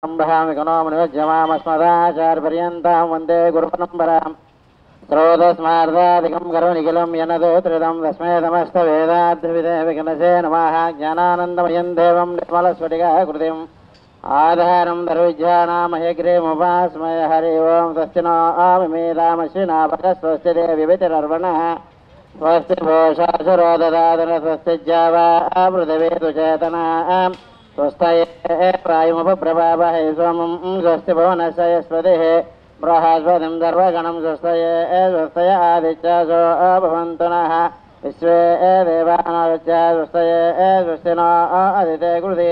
ब्रह्महामिकनोमनुज्यमामस्मदाचार्यपर्यन्तां वन्दे गुरुपरम्पराम् स्रोतस्मार्धादिकं करुनिखिलं यनदोत्रिदं तस्मै समस्तवेदाद्रिविदे विघ्नसे नमः। ज्ञानानन्दमयं देवं निर्मलस्फटिकाकृतिम् आधारं दर्विज्ञानामयग्रीमुपास्मय हरि ओं स्वस्ति नो आमिमेदामश्विनापकस्वस्ति देवितिरर्वणः स्वस्ति भोषासुरो ददातन स्वस्ति जावामृतवेतु चेतनाः स्वस्तये प्रायमुपप्रभावहे सोमं स्वस्ति भुवनस्य यस्पतिः बृहस्पतिं सर्वगणं स्वस्तये स्वस्तय आदित्यासो भवन्तु नः विश्वे देवानादित्य स्वस्तये स्वस्ति नो आदिते कृते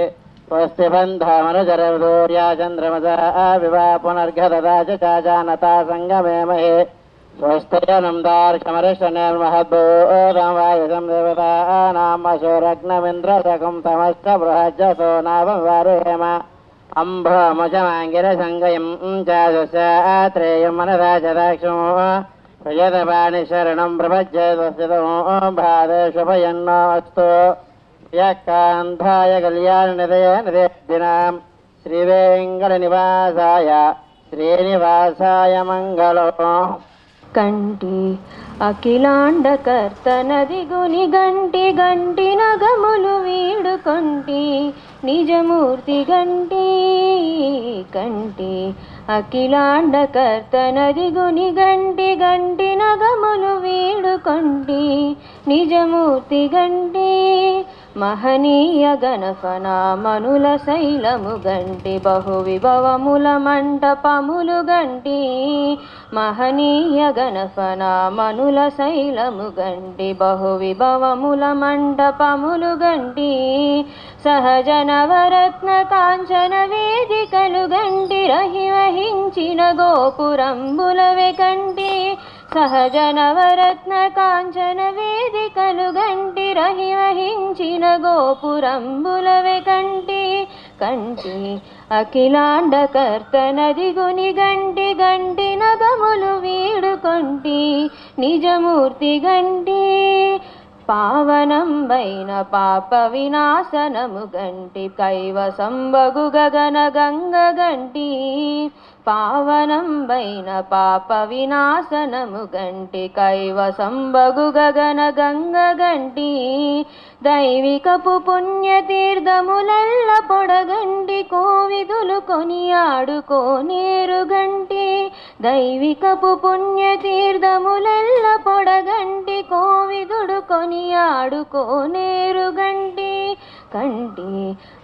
स्वस्ति बन्धामनुचरसूर्या चन्द्रमसा विवा पुनर्घदता च चाजानता सङ्गमे महे स्वस्तयनं दार्शमरिष्टनिर्महद्भूतं वायुसं देवतानाम् अशोरग्नमिन्द्रशकं तमश्च बृहज्जसो नाववारुहेम अम्भोमुचमाङ्गिरसङ्गयं चाशुश्रेयं मनसा च दाक्षो प्रयतपाणि शरणं प्रपज्य स्वस्तितो भादेष्वभयन्नो अस्तु यक्कान्धाय कल्याणनिधये निधिनां श्रीवेङ्कटनिवासाय श्रीनिवासाय मङ्गलो కంటి అఖిలాండకర్త నదిగుని గంటి గంటి నగములు వీడుకొంటి నిజమూర్తి గంటి కంటి అఖిలాండకర్త నదిగుని గంటి గంటి నగములు వీడుకొంటి నిజమూర్తి గంటి మహనీయ గణఫనామనుల శైలము గంటి బహు విభవముల మంటపములు గంటి మహనీయ గణఫనామనుల శైలము గంటి బహు విభవముల మంటపములు గంటి సహజ నవరత్న కాంచన వేదికలు గంటి రహివహించిన గోపురంబులవే కంటి సహజ నవరత్న కాంచన వేదికలు గంటి రహివహించిన గోపురంబులవే కంటి కంటి అఖిలాండకర్త నదిగుని గంటి గంటి నగములు వీడుకొంటి నిజమూర్తి గంటి పావనంబైన పాప వినాశనము గంటి కైవసంబగు గగన గంగ గంటి పావనంబైన పాప వినాశనము గంటి కైవసంబగు గగన గంగ గంటి దైవికపు పుణ్యతీర్థములెల్ల పొడగంటి కోవిదులు కొనియాడుకోనేరు గంటి దైవికపు పుణ్యతీర్థములెల్ల పొడగంటి కోవిదుడు కొనియాడుకోనేరు గంటి కంటి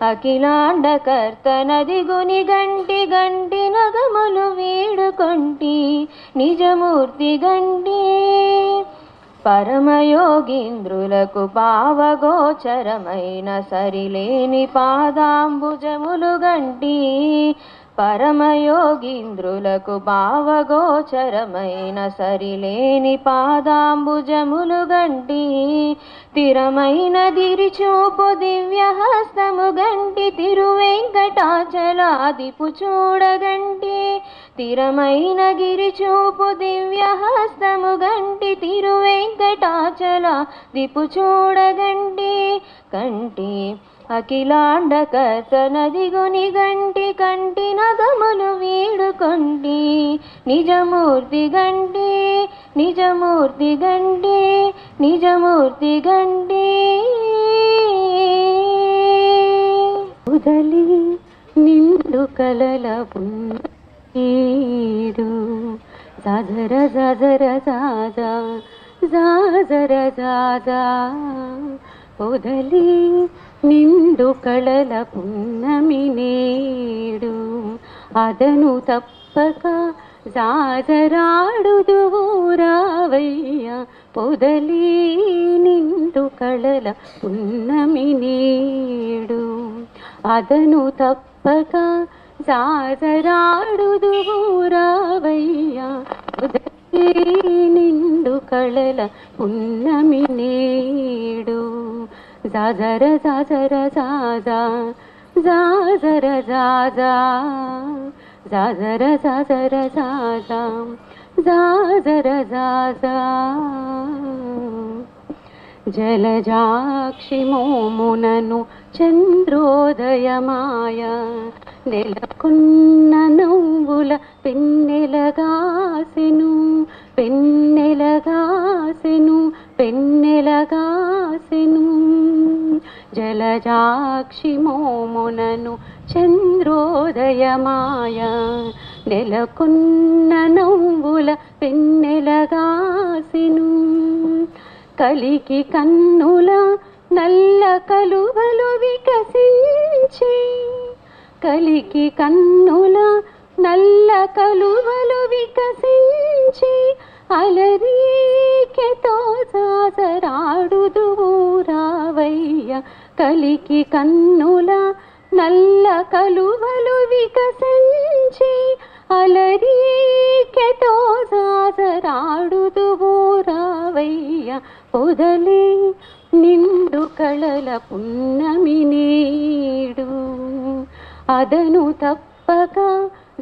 అఖిలాండకర్త నదిగుని గంటి గంటి నగములు వీడుకొంటి నిజమూర్తి గంటి పరమయోగీంద్రులకు పావగోచరమైన సరిలేని పాదాంబుజములు గంటి పరమయోగీంద్రులకు భావగోచరమైన సరిలేని పాదాంబుజములు గంటి తిరమైన దిరిచూపు దివ్యహస్తము గంటి తిరువెంకటాచలాదిపు చూడగంటి తిరమైన గిరిచూపు దివ్యహస్తము గంటి తిరువెంకటాచలాదిపు చూడగంటి కంటి అఖిలాండకర్త నదిగుని గంటి కంటి నగములు వీడుకొంటి నిజమూర్తి గంటి నిజమూర్తి గంటి నిజమూర్తి గంటి ఉదలి నిండు కలల పుండు జాజర జాజర జాజా జాజర జాజా ఉదలి నిండు కళల పున్నమి నేడు అదను తప్పక జాజరాడుదువురావయ్య పొదలి నిండు కళల పున్నమి నేడు అదను తప్పక జాజరాడుదువురావయ్య పొదలి నిండు కళల పున్నమి నేడు జాజర జాజర జాజా జాజర జాజా జాజర జాజర జాజా జాజర జాజా జలజాక్షి మోమునను చంద్రోదయమాయ నెలకొన్న నవ్వుల పెన్నెలగాసెను పెన్నెలగాసెను పెన్నెలగాసెను జలజాక్షి మోమునను చంద్రోదయమాయ నెలకొన్న నవ్వుల పెన్నెలగాసెను కలికి కన్నుల నల్ల కలువలు వికసించి కలికి కన్నుల నల్ల కలువలు వికసించి అలరీకెతో సాసరాడుదువు రావయ్య కలికి కన్నుల నల్ల కలువలు వికసించి అలరీకెతో సాసరాడుదువు రావయ్య పొదలే నిండు కళల పున్నమి నేడు అదను తప్పక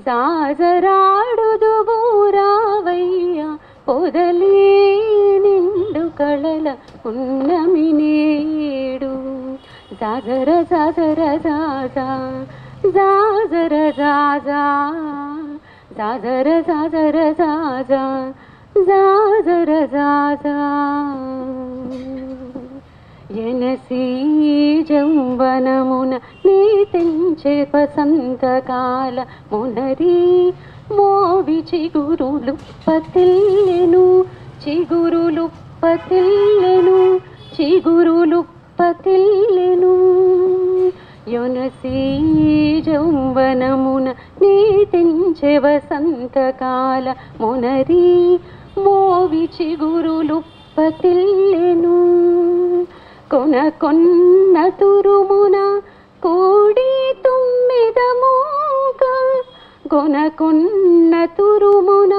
జాజరాడుదువు రావయ్య పొదలే నిండు కళల పున్నమి నేడు జాజర జాజర జాజా జాజర జాజా జాజర జాజర జాజా జాజర జాజా ఎనసీ జంబనమున నీ తెంచే వసంతకాల మునరి మోవి చిగురులు పతిల్లెను చిగురులు పతిల్లెను చిగురులు పతిల్లెను యొనసీ జంబనమున నీ తెంచే వసంతకాల మునరి మోవి చిగురులు పతిల్లెను కొన్న తురుమున కోడి తుమ్మిదమోగా కొన్న తురుమున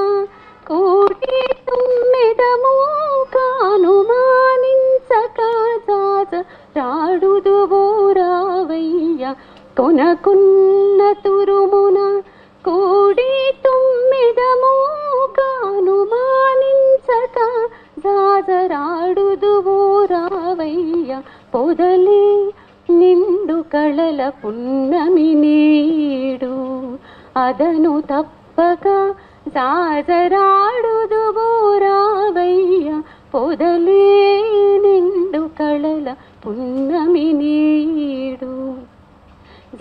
కోడి తుమ్మిదమోగా అనుమానించక జాజ రాడుదువు రావయ్య కొన్న తురుమున కోడి తుమ్మిదమోగా అనుమానించక జాజరాడుదువు రావయ్య పొదలే నిండు కళల పున్నమి నేడు అదను తప్పక జాజరాడుదువు రావయ్య పొదలే నిండు కళల పున్నమి నేడు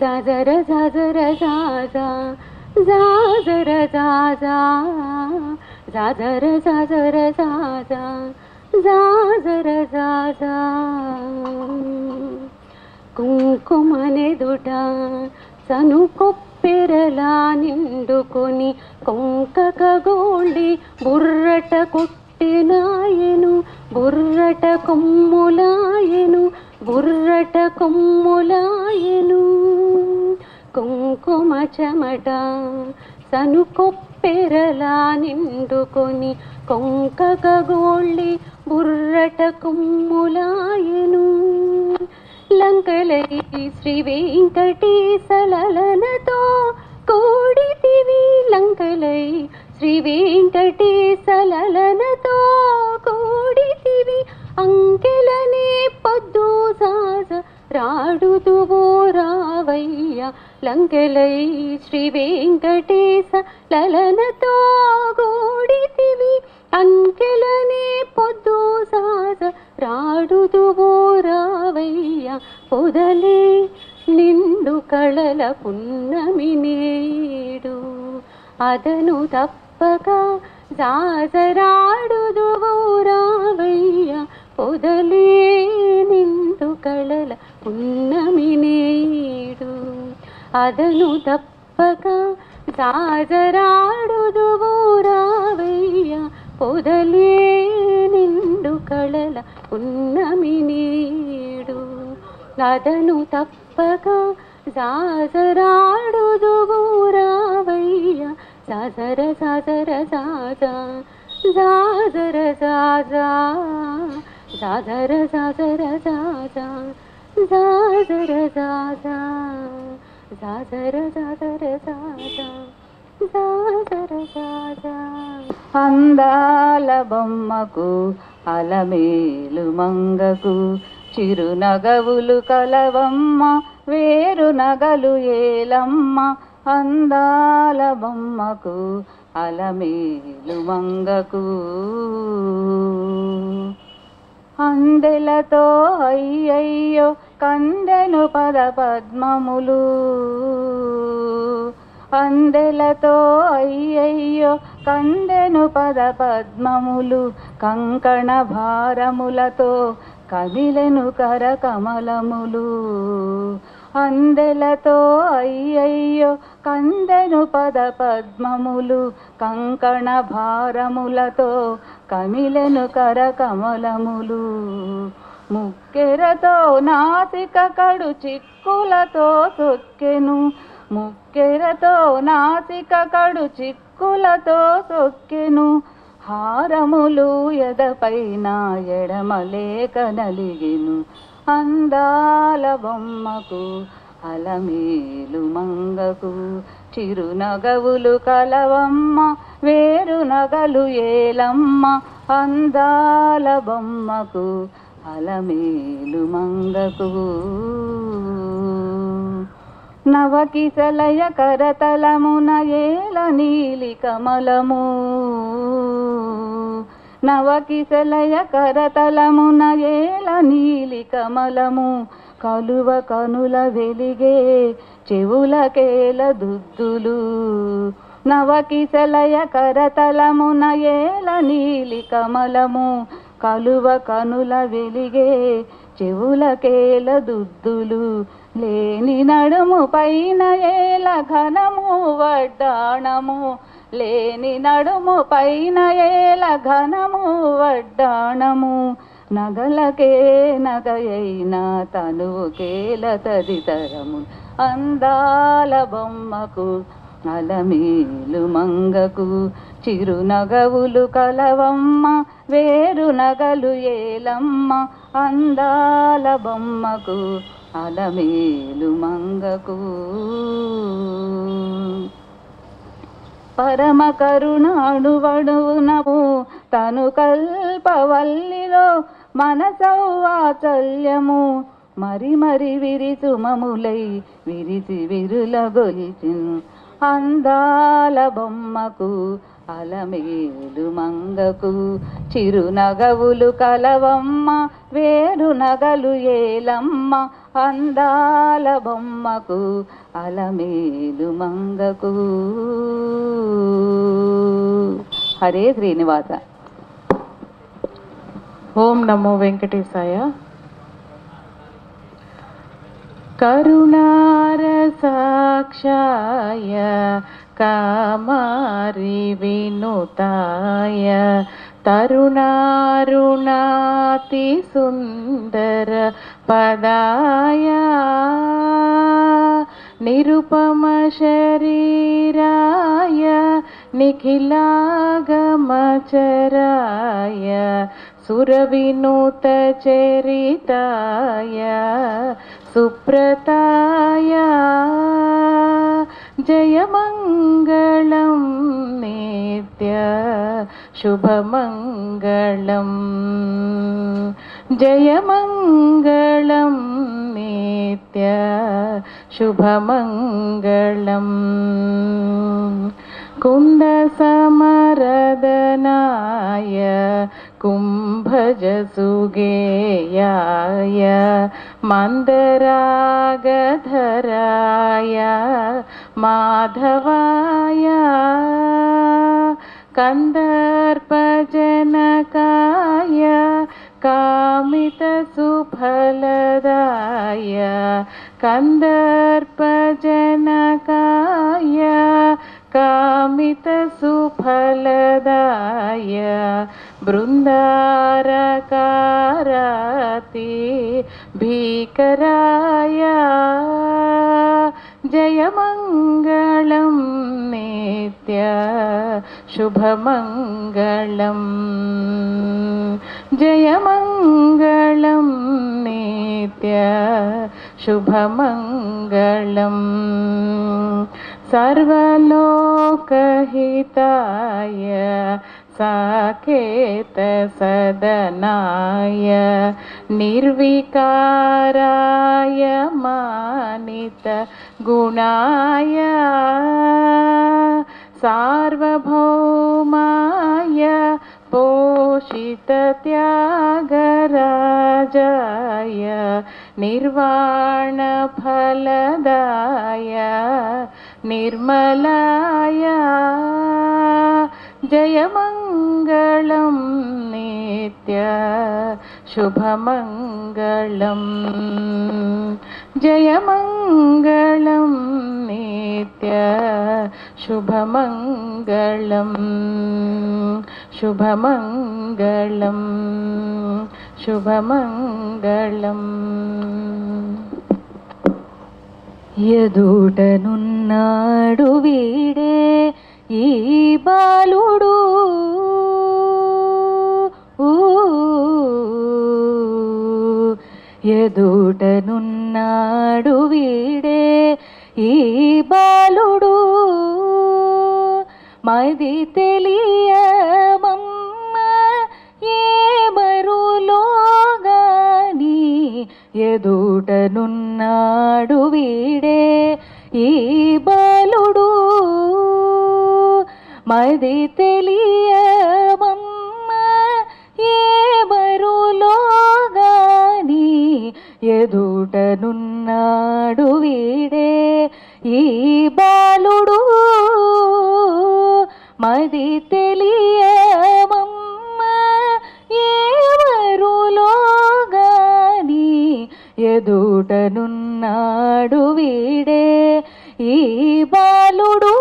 జాజర జాజర జాజా జాజర జాజా జాజర జాజర జాజా జాజర జాజా కుంకుమనెదుట సనుకొప్పెరలా నిండుకొని కొంకక గోల్డి బుర్రట కొట్టినాయెను బుర్రట కొమ్ములాయెను బుర్రట కొమ్ములాయెను కుంకుమ చెమట సనుకొప్పెరలా నిండుకొని కొంకక గోళ్ళి బుర్రట కొమ్ములాయెను లంకలై శ్రీ వెంకటేశలలనతో కూడితివి లంకలై శ్రీ వెంకటేశలలనతో కూడితివి అంకెలనే పొద్దు సాజ రాడుదువు రావయ్య లంకెలై శ్రీ వెంకటేశ లలనతో కూడితివి అంకెలనే పొద్దు సాజ రాడుదువు రావయ్య పొదలే నిండు కళల పున్నమి నేడు అదను తప్పక జాజరాడుదువు రావయ్య పొదలే నిండు కళల పున్నమి నేడు అదను తప్పక జాజరాడుదువు రావయ్య పొదలే నిండు కళల పున్నమి నేడు అదను తప్పక జాజరాడుదువు రావయ్య జాజర జాజర జాజా జాజర జాజా జాజర జాజర జాజా జాజర జాజా జాజర జాజర జాజా జాజర జాజా అందాల బొమ్మకు అలమేలు మంగకు చిరునగవులు కలవమ్మ వేరు నగలు ఏలమ్మ. అందాల బొమ్మకు అలమేలు మంగకు అందెలతో అయ్యయ్యో కందెను పద పద్మములు. అందెలతో అయ్యయ్యో కందెను పద పద్మములు. కంకణ భారములతో కదిలెను కర కమలములు. అందెలతో అయ్యయ్యో కందెను పద పద్మములు. కంకణ భారములతో కమిలెను కర కమలములు. ముక్కెరతో నాసిక కడు చిక్కులతో సొక్కెను. ముక్కెరతో నాసిక కడు చిక్కులతో సొక్కెను. హారములు ఎదపైన ఎడమలేక నలిగెను. అందాల బొమ్మకు అలమేలు మంగకు చిరునగవులు కలవమ్మ వేరు నగలు ఏలమ్మ. అందాల బొమ్మకు అలమేలు మంగకు నవకిసలయ కరతలమున ఏల నీలి కమలము. నవకిసలయ కరతలమున ఏల నీలి కమలము. కలువ కనుల వెలిగే చెవులకేల దుద్దులు. నవకిసలయ కరతలమున ఏల నీలి కమలము. కలువ కనుల వెలిగే చెవులకేల దుద్దులు. లేని నడుము పైన ఏల ఘనము వడ్డాణము. లేని నడుము పైన ఏల ఘనము వడ్డాణము. నగలకే నగయైన తనువుకేల తదితరము. అందాల బొమ్మకు అలమేలు మంగకు చిరునగవులు కలవమ్మ వేరు నగలు ఏలమ్మ. అందాల బొమ్మకు అలమేలు మంగకు పరమ కరుణ అణువణువునము తను కల్పవల్లిలో మనసౌవాచల్యము. మరి మరి విరిసుమములై విరిసి విరుల గొలిచెను. అందాల బొమ్మకు అలమేలు మంగకు చిరునగవులు కలవమ్మ వేరు నగలు ఏలమ్మ. అందాల బొమ్మకు అలమేలు మంగకు. హరే శ్రీనివాస. ఓం నమో వెంకటేశాయ. కరుణారసాక్షాయ కామారి వినుతాయ తరుణారుణాతి సుందర పదాయ నిరుపమ శరీరాయ నిఖిలాగమచరాయ సురవినూత చరితాయ సుప్రతాయ జయమంగళం నిత్య శుభమంగళం. జయమంగళం నిత్య శుభమంగళం. కుంద సమరదనాయ కుంభజసుగేయాయ మందరాగధరాయ మాధవాయ కందర్పజనకాయ కామితసుఫలదాయ కందర్పజనకాయ కామితసుఫలదాయ బృందారకారాతి భీకరాయ జయమంగళం నిత్య శుభమంగళం. జయమంగళం నిత్య శుభమంగళం. सर्वलोकहिताय साकेत सदनाय निर्विकाराय मानित गुणाय सार्वभौमाय पोषित त्यागराजाय निर्वाण फलदाय निर्मलाय जयमङ्गलं नित्य शुभमङ्गलं जयमङ्गलं नित्य शुभमङ्गलं शुभमङ्गलं शुभमङ्गलम् ఎదుటనున్నాడు వీడే ఈ బాలుడు ఎదుటనున్నాడు వీడే ఈ బాలుడు మది తెలియమమ్మ ఏ మరులోగాని ఎదుటనున్నాడు వీడే ఈ బాలుడు మది తెలియమమ్మ ఏ మరులోగాని ఎదుటనున్నాడు వీడే ఈ బాలుడు మది తెలియమమ్మ ఏ మరులోగాని ఎదుటనున్నాడు వీడే ఈ బాలుడు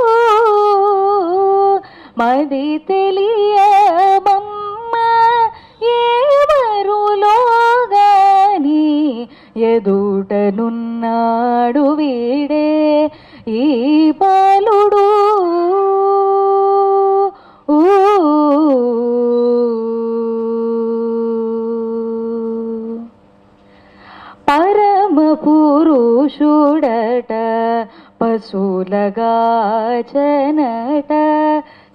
మది తెలియమమ్మ ఏ మరులోగాని ఎదుటనున్నాడు వీడే ఈ బాలుడు పరమ పురుషుడట పశులగాచనట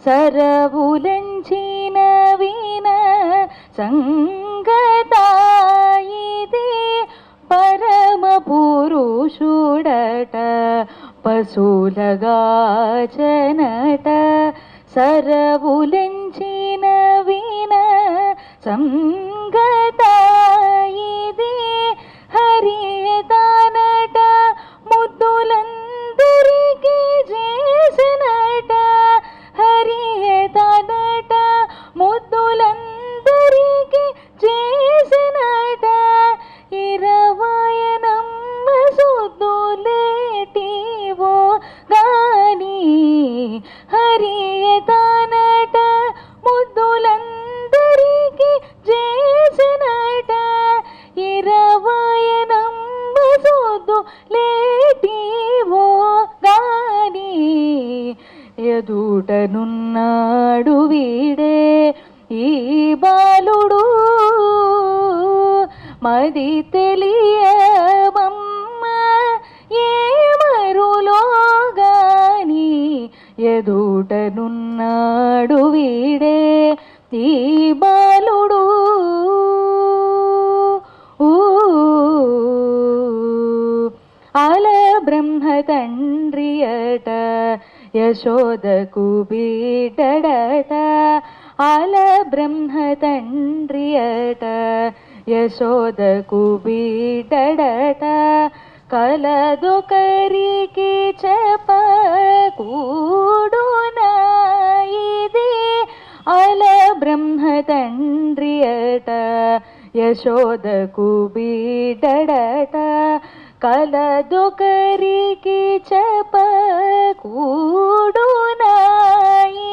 సరవులంచిన వీణ సంగతాయిది పరమ పురుషుడట పశులగాచనట సరవులంచిన వీణ సంగతాయిది హరిదానట ముద్దులందరికీ చేసినట హరిదానట ముద్దులందరికీ చేసినట ఇరవయనమ్మ సుద్దులేటివో గాని హరిదానట ముద్దులందరికీ చేసినట ఇరవయనమ్మ సుద్దులేటివో గాని ఎదుటనున్నాడు వీడే ఈ బాలుడు మది తెలియమమ్మ ఏ మరులోగాని ఎదుటనున్నాడు వీడే ఈ బాలుడు అల బ్రహ్మ తండ్రియట యశోదకు బిడ్డడట అల బ్రహ్మ తండ్రియట యశోదకు బిడ్డడట కలదొకరికి చెప్పకూడునా ఇది అల బ్రహ్మ తండ్రియట యశోదకు బిడ్డడట కలదొకరికి చెప్పకూడునా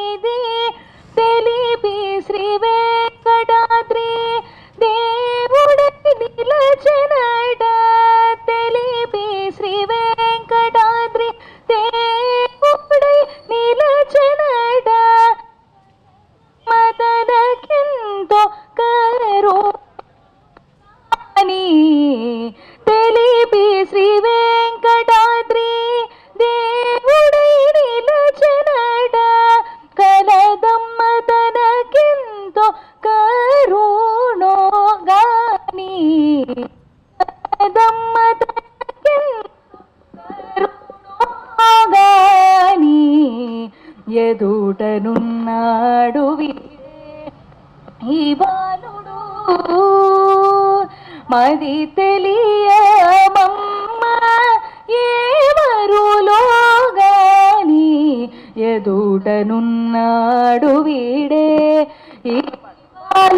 ఇది తెలిపి శ్రీ వెంకటాద్రి దేవుడై నిలచెనట తెలిపి శ్రీ వెంకటాద్రి దేవుడై నిలచెనట మదనకెంతో కరుణని తెలిపి శ్రీ వెంకటాద్రి దేవుడై ఎదుటనున్నాడు ఈ బాలుడు మది తెలియమమ్మ ఎవరులోగాని ఎదుటనున్నాడు వీడే ఈ బాలుడు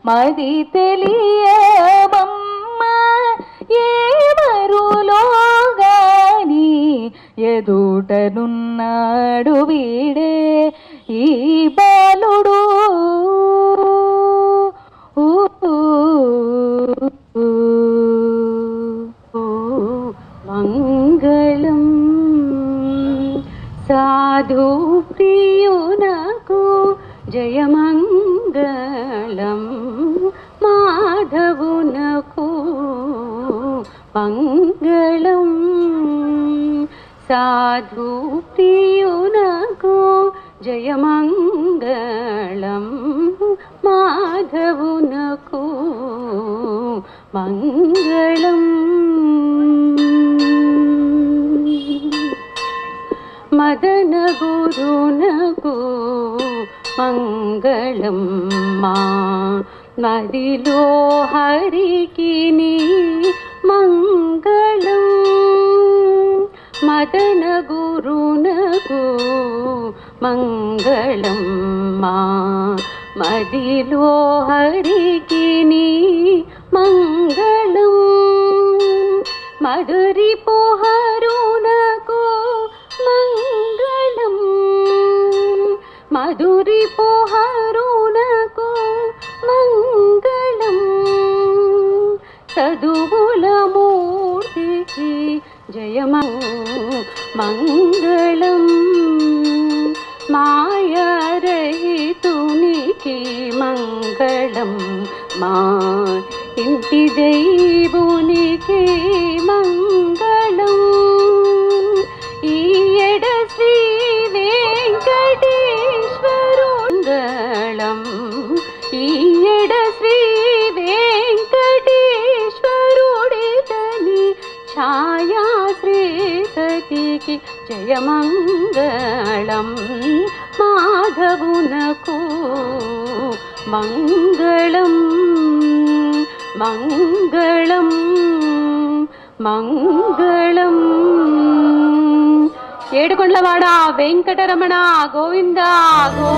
మది తెలియమమ్మ ఎవరులోగాని ఎదుటనున్నాడు వీడే ఈ బాలుడు మంగళం సాధు ప్రియునకు జయమంగళం మాధవునకు మంగళం సాధు ప్రియునకు జయమంగళం మాధవునకు మంగళం మదన గురునకు మంగళం మా మదిలో హరికి మంగళం మదన గురునకు మంగళం మా మదిలో హరికి మంగళం మధురి పోహరునకు మంగళం మధురి పోహరునకు మంగళం చదువుల మూర్తికి జయమంగళం మాయారహితునికి మంగళం మా ఇంటి దైవునికి మంగళం ఈయడ శ్రీ వెంకటేశ్వరు మంగళం ఈయడ శ్రీ వెంకటేశ్వరుడితని ఛాయా శ్రీ సతికి జయమంగళం మాధవునకు మంగళం మంగళం మంగళం ఏడుకొండలవాడ వెంకటరమణ గోవింద గో